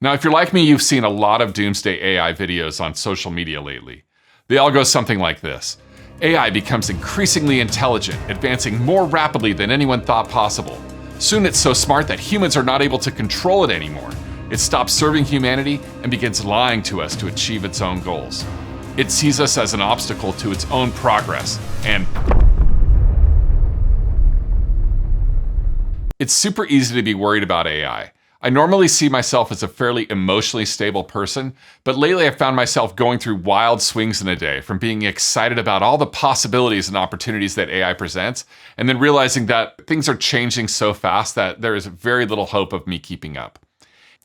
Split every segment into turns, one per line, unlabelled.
Now, if you're like me, you've seen a lot of doomsday AI videos on social media lately. They all go something like this. AI becomes increasingly intelligent, advancing more rapidly than anyone thought possible. Soon it's so smart that humans are not able to control it anymore. It stops serving humanity and begins lying to us to achieve its own goals. It sees us as an obstacle to its own progress, and it's super easy to be worried about AI. I normally see myself as a fairly emotionally stable person, but lately I found myself going through wild swings in a day, from being excited about all the possibilities and opportunities that AI presents, and then realizing that things are changing so fast that there is very little hope of me keeping up.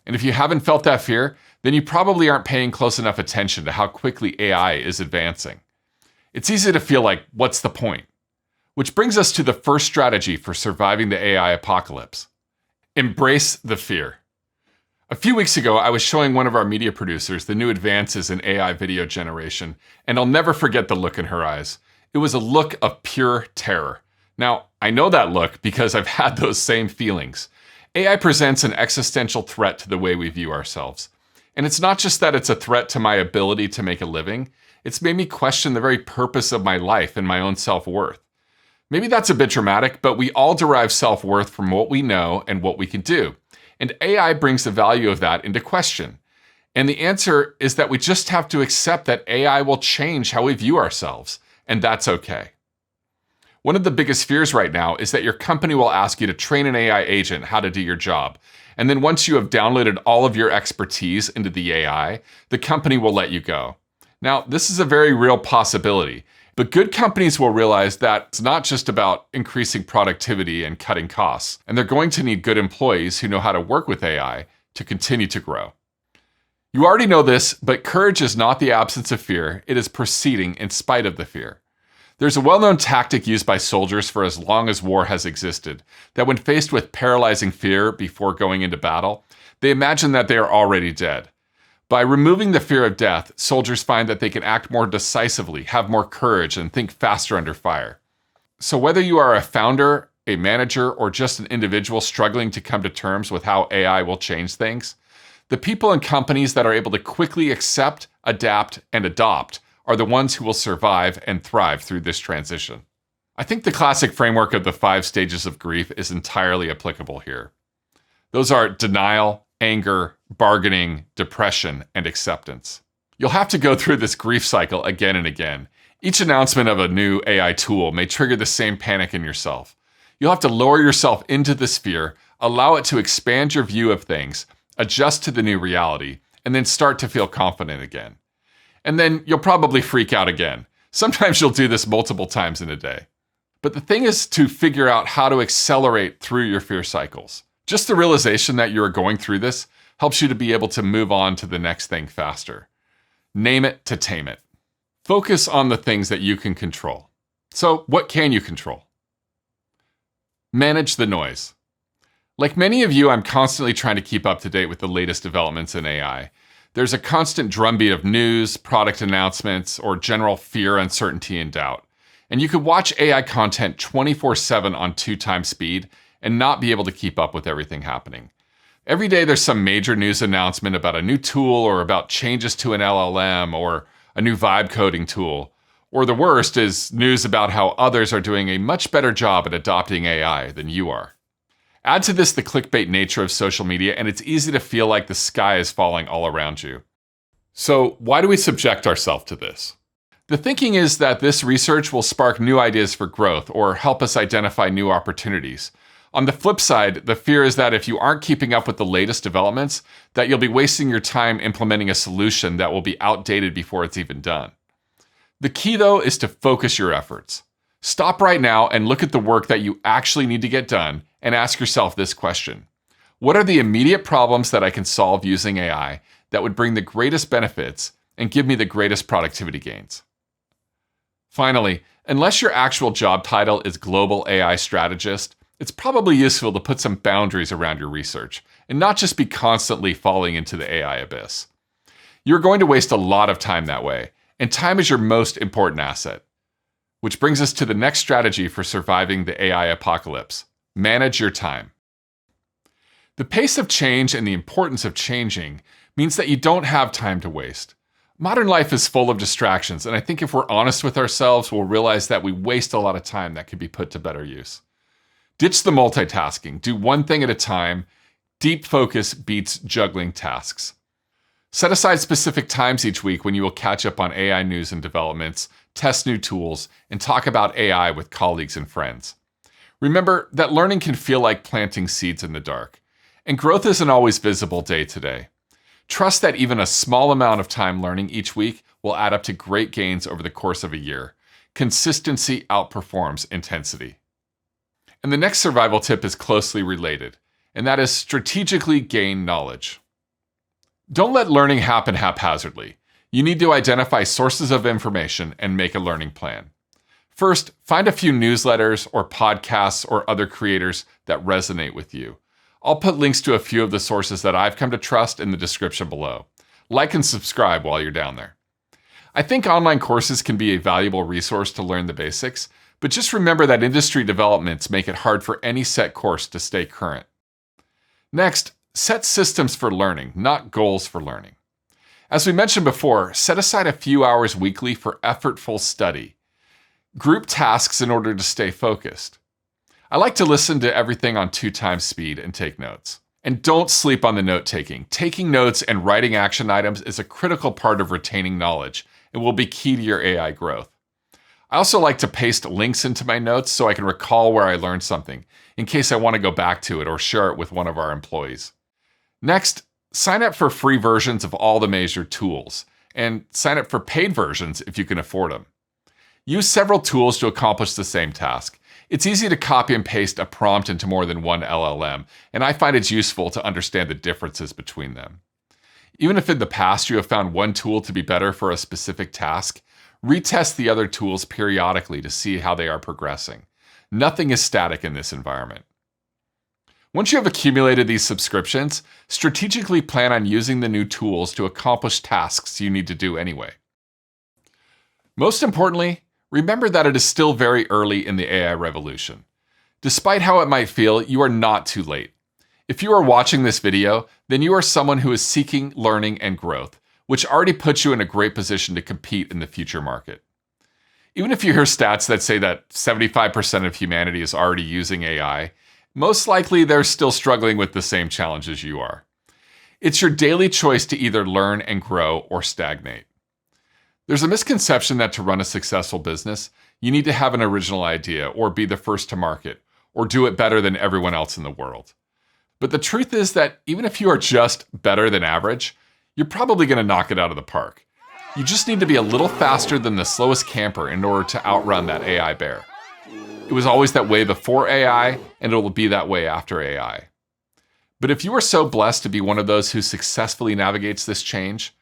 And if you haven't felt that fear, then you probably aren't paying close enough attention to how quickly AI is advancing. It's easy to feel like, what's the point? Which brings us to the first strategy for surviving the AI apocalypse. Embrace the fear. A few weeks ago, I was showing one of our media producers the new advances in AI video generation, and I'll never forget the look in her eyes. It was a look of pure terror. Now, I know that look because I've had those same feelings. AI presents an existential threat to the way we view ourselves. And it's not just that it's a threat to my ability to make a living, it's made me question the very purpose of my life and my own self-worth. Maybe that's a bit dramatic, but we all derive self-worth from what we know and what we can do. And AI brings the value of that into question. And the answer is that we just have to accept that AI will change how we view ourselves, and that's okay. One of the biggest fears right now is that your company will ask you to train an AI agent how to do your job. And then once you have downloaded all of your expertise into the AI, the company will let you go. Now, this is a very real possibility. But good companies will realize that it's not just about increasing productivity and cutting costs, and they're going to need good employees who know how to work with AI to continue to grow. You already know this, but courage is not the absence of fear, it is proceeding in spite of the fear. There's a well-known tactic used by soldiers for as long as war has existed, that when faced with paralyzing fear before going into battle, they imagine that they are already dead. By removing the fear of death, soldiers find that they can act more decisively, have more courage, and think faster under fire. So whether you are a founder, a manager, or just an individual struggling to come to terms with how AI will change things, the people and companies that are able to quickly accept, adapt, and adopt are the ones who will survive and thrive through this transition. I think the classic framework of the 5 stages of grief is entirely applicable here. Those are denial, anger, bargaining, depression, and acceptance. You'll have to go through this grief cycle again and again. Each announcement of a new AI tool may trigger the same panic in yourself. You'll have to lower yourself into this fear, allow it to expand your view of things, adjust to the new reality, and then start to feel confident again. And then you'll probably freak out again. Sometimes you'll do this multiple times in a day. But the thing is to figure out how to accelerate through your fear cycles. Just the realization that you are going through this helps you to be able to move on to the next thing faster. Name it to tame it. Focus on the things that you can control. So, what can you control? Manage the noise. Like many of you, I'm constantly trying to keep up to date with the latest developments in AI. There's a constant drumbeat of news, product announcements, or general fear, uncertainty, and doubt. And you could watch AI content 24/7 on 2x speed and not be able to keep up with everything happening. Every day there's some major news announcement about a new tool or about changes to an LLM or a new vibe coding tool. Or the worst is news about how others are doing a much better job at adopting AI than you are. Add to this the clickbait nature of social media, and it's easy to feel like the sky is falling all around you. So why do we subject ourselves to this? The thinking is that this research will spark new ideas for growth or help us identify new opportunities. On the flip side, the fear is that if you aren't keeping up with the latest developments, that you'll be wasting your time implementing a solution that will be outdated before it's even done. The key, though, is to focus your efforts. Stop right now and look at the work that you actually need to get done and ask yourself this question. What are the immediate problems that I can solve using AI that would bring the greatest benefits and give me the greatest productivity gains? Finally, unless your actual job title is Global AI Strategist, it's probably useful to put some boundaries around your research and not just be constantly falling into the AI abyss. You're going to waste a lot of time that way, and time is your most important asset. Which brings us to the next strategy for surviving the AI apocalypse. Manage your time. The pace of change and the importance of changing means that you don't have time to waste. Modern life is full of distractions, and I think if we're honest with ourselves, we'll realize that we waste a lot of time that could be put to better use. Ditch the multitasking. Do one thing at a time. Deep focus beats juggling tasks. Set aside specific times each week when you will catch up on AI news and developments, test new tools, and talk about AI with colleagues and friends. Remember that learning can feel like planting seeds in the dark, and growth isn't always visible day to day. Trust that even a small amount of time learning each week will add up to great gains over the course of a year. Consistency outperforms intensity. And the next survival tip is closely related, and that is strategically gain knowledge. Don't let learning happen haphazardly. You need to identify sources of information and make a learning plan. First, find a few newsletters or podcasts or other creators that resonate with you. I'll put links to a few of the sources that I've come to trust in the description below. Like and subscribe while you're down there. I think online courses can be a valuable resource to learn the basics, but just remember that industry developments make it hard for any set course to stay current. Next, set systems for learning, not goals for learning. As we mentioned before, set aside a few hours weekly for effortful study. Group tasks in order to stay focused. I like to listen to everything on 2x speed and take notes. And don't sleep on the note-taking. Taking notes and writing action items is a critical part of retaining knowledge and will be key to your AI growth. I also like to paste links into my notes so I can recall where I learned something, in case I want to go back to it or share it with one of our employees. Next, sign up for free versions of all the major tools, and sign up for paid versions if you can afford them. Use several tools to accomplish the same task. It's easy to copy and paste a prompt into more than one LLM, and I find it's useful to understand the differences between them. Even if in the past you have found one tool to be better for a specific task, retest the other tools periodically to see how they are progressing. Nothing is static in this environment. Once you have accumulated these subscriptions, strategically plan on using the new tools to accomplish tasks you need to do anyway. Most importantly, remember that it is still very early in the AI revolution. Despite how it might feel, you are not too late. If you are watching this video, then you are someone who is seeking learning and growth, which already puts you in a great position to compete in the future market. Even if you hear stats that say that 75% of humanity is already using AI, most likely they're still struggling with the same challenges you are. It's your daily choice to either learn and grow or stagnate. There's a misconception that to run a successful business, you need to have an original idea or be the first to market or do it better than everyone else in the world. But the truth is that even if you are just better than average, you're probably going to knock it out of the park. You just need to be a little faster than the slowest camper in order to outrun that AI bear. It was always that way before AI, and it will be that way after AI. But if you are so blessed to be one of those who successfully navigates this change,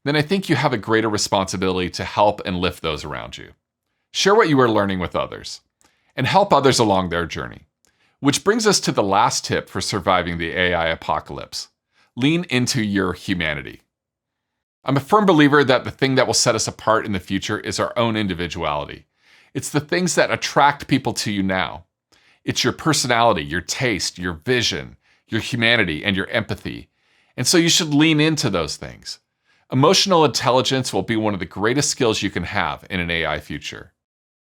then I think you have a greater responsibility to help and lift those around you. Share what you are learning with others, and help others along their journey. Which brings us to the last tip for surviving the AI apocalypse. Lean into your humanity. I'm a firm believer that the thing that will set us apart in the future is our own individuality. It's the things that attract people to you now. It's your personality, your taste, your vision, your humanity, and your empathy. And so you should lean into those things. Emotional intelligence will be one of the greatest skills you can have in an AI future.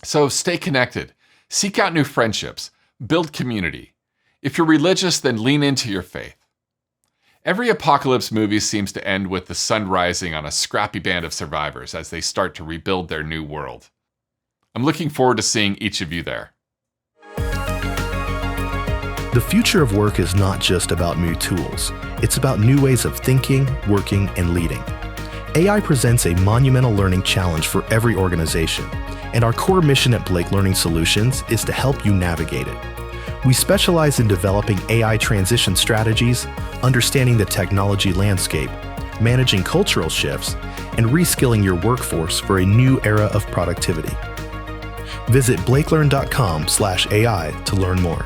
So stay connected, seek out new friendships, build community. If you're religious, then lean into your faith. Every apocalypse movie seems to end with the sun rising on a scrappy band of survivors as they start to rebuild their new world. I'm looking forward to seeing each of you there.
The future of work is not just about new tools. It's about new ways of thinking, working, and leading. AI presents a monumental learning challenge for every organization, and our core mission at Blake Learning Solutions is to help you navigate it. We specialize in developing AI transition strategies, understanding the technology landscape, managing cultural shifts, and reskilling your workforce for a new era of productivity. Visit blakelearn.com/AI to learn more.